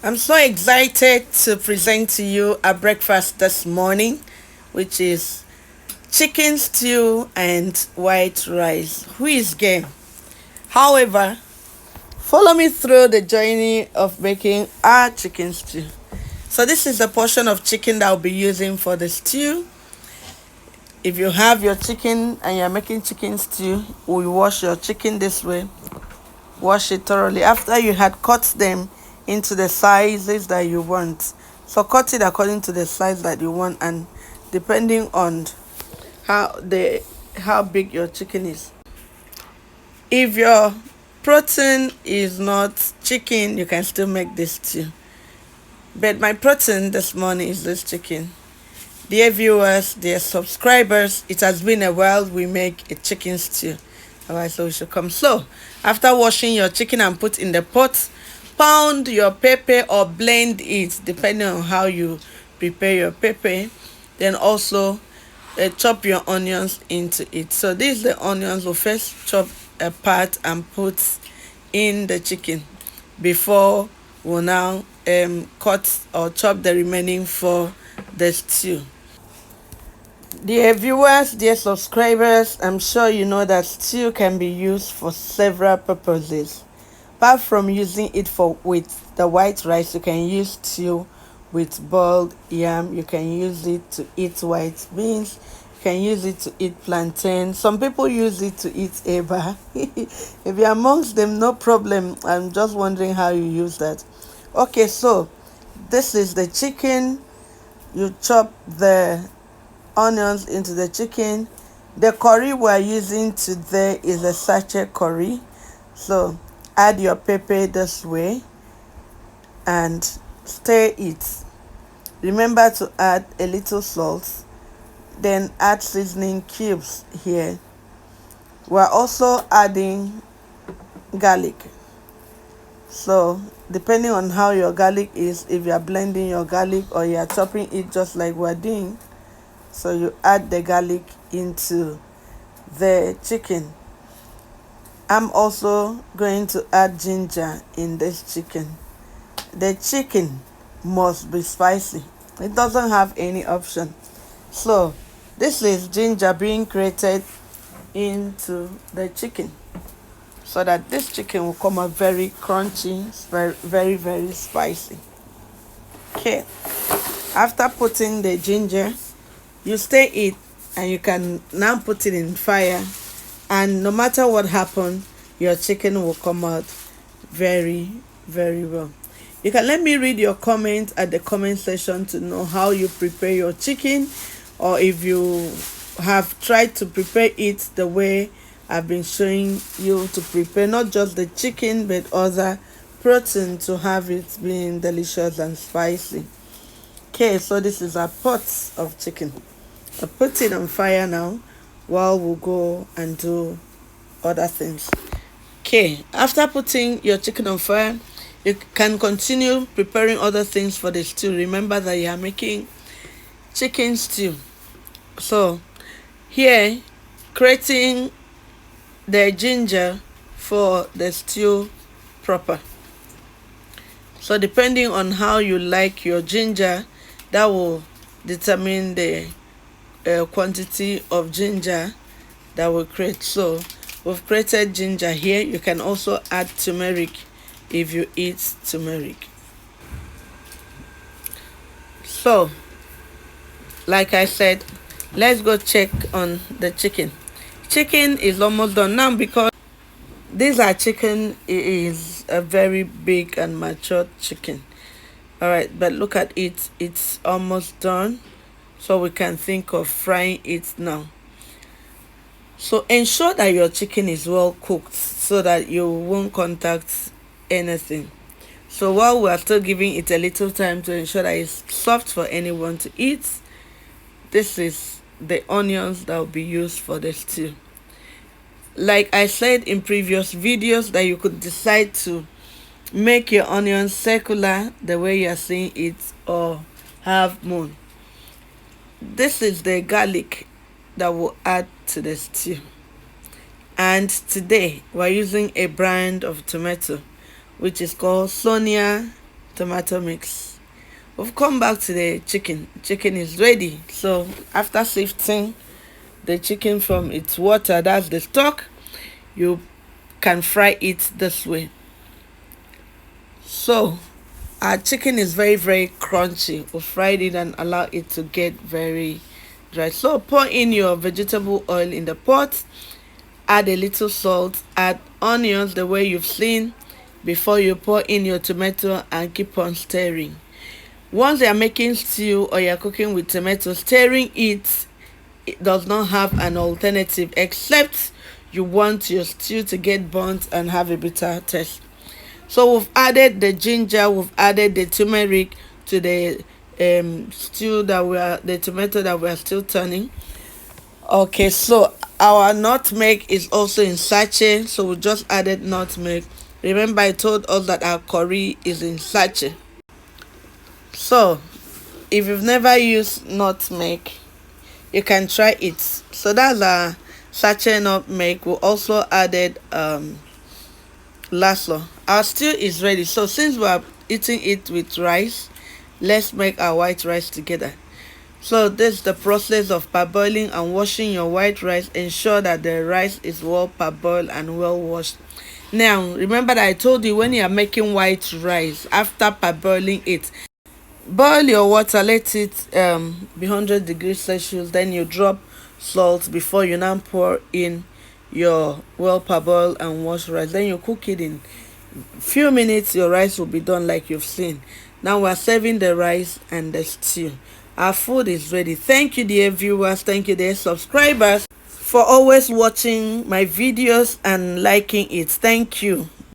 I'm so excited to present to you a breakfast this morning, which is chicken stew and white rice. Who is game? However, follow me through the journey of making our chicken stew. So this is the portion of chicken that I'll be using for the stew. If you have your chicken and you're making chicken stew, we wash your chicken this way. Wash it thoroughly after you had cut them into the sizes that you want. So cut it according to the size that you want, and depending on how big your chicken is. If your protein is not chicken, you can still make this stew, but my protein this morning is this chicken. Dear viewers, dear subscribers, it has been a while we make a chicken stew. Alright, so we should come slow. After washing your chicken and put in the pot, pound your pepper or blend it depending on how you prepare your pepper. Then also chop your onions into it. So these the onions we'll first chop apart and put in the chicken before we'll now cut or chop the remaining for the stew. Dear viewers, dear subscribers, I'm sure you know that stew can be used for several purposes. Apart from using it for with the white rice, you can use stew with boiled yam. You can use it to eat white beans. You can use it to eat plantain. Some people use it to eat eba. If you're amongst them, no problem. I'm just wondering how you use that. Okay, so this is the chicken. You chop the onions into the chicken. The curry we're using today is a sachet curry. So add your pepper this way and stir it. Remember to add a little salt. Then add seasoning cubes here. We're also adding garlic. So depending on how your garlic is, if you are blending your garlic or you are chopping it just like we're doing, so you add the garlic into the chicken. I'm also going to add ginger in this chicken. The chicken must be spicy. It doesn't have any option. So this is ginger being grated into the chicken so that this chicken will come out very crunchy, very spicy. Okay, after putting the ginger, you stir it and you can now put it in fire, and no matter what happens, your chicken will come out very well. You can let me read your comment at the comment section to know how you prepare your chicken, or if you have tried to prepare it the way I've been showing you to prepare not just the chicken but other protein to have it being delicious and spicy. Okay, so this is a pot of chicken. I put it on fire now while we'll go and do other things. Okay, after putting your chicken on fire, you can continue preparing other things for the stew. Remember that you are making chicken stew. So here, creating the ginger for the stew proper. So depending on how you like your ginger, that will determine the quantity of ginger that will create. So we've created ginger here. You can also add turmeric if you eat turmeric. So like I said, let's go check on the chicken. Chicken is almost done now because these are chicken. It is a very big and mature chicken. All right, but look at it, it's almost done, so we can think of frying it now. So ensure that your chicken is well cooked so that you won't contact anything. So while we are still giving it a little time to ensure that it's soft for anyone to eat, this is the onions that will be used for the stew. Like I said in previous videos, that you could decide to make your onions circular the way you're seeing it, or half moon. This is the garlic that will add to the stew. And today we're using a brand of tomato which is called Sonia tomato mix. We've come back to the chicken. Chicken is ready. So after sifting the chicken from its water, that's the stock, you can fry it this way. So our chicken is very crunchy. We fried it and allow it to get very dry. So pour in your vegetable oil in the pot, add a little salt, add onions the way you've seen before you pour in your tomato and keep on stirring. Once you are making stew or you are cooking with tomato, stirring it does not have an alternative except you want your stew to get burnt and have a bitter taste. So we've added the ginger, we've added the turmeric to the stew the tomato that we are still turning. Okay, so our nutmeg is also in sachet, so we just added nutmeg. Remember I told us that our curry is in sachet. So if you've never used nutmeg, you can try it. So that's our sachet nutmeg. We also added laslo. Our stew is ready. So since we are eating it with rice, let's make our white rice together. So this is the process of parboiling and washing your white rice. Ensure that the rice is well parboiled and well washed. Now remember that I told you when you are making white rice, after parboiling it, boil your water, let it be 100 degrees Celsius, then you drop salt before you now pour in your well parboiled and washed rice. Then you cook it in few minutes, your rice will be done like you've seen. Now we're serving the rice and the stew. Our food is ready. Thank you, dear viewers. Thank you, dear subscribers, for always watching my videos and liking it. Thank you.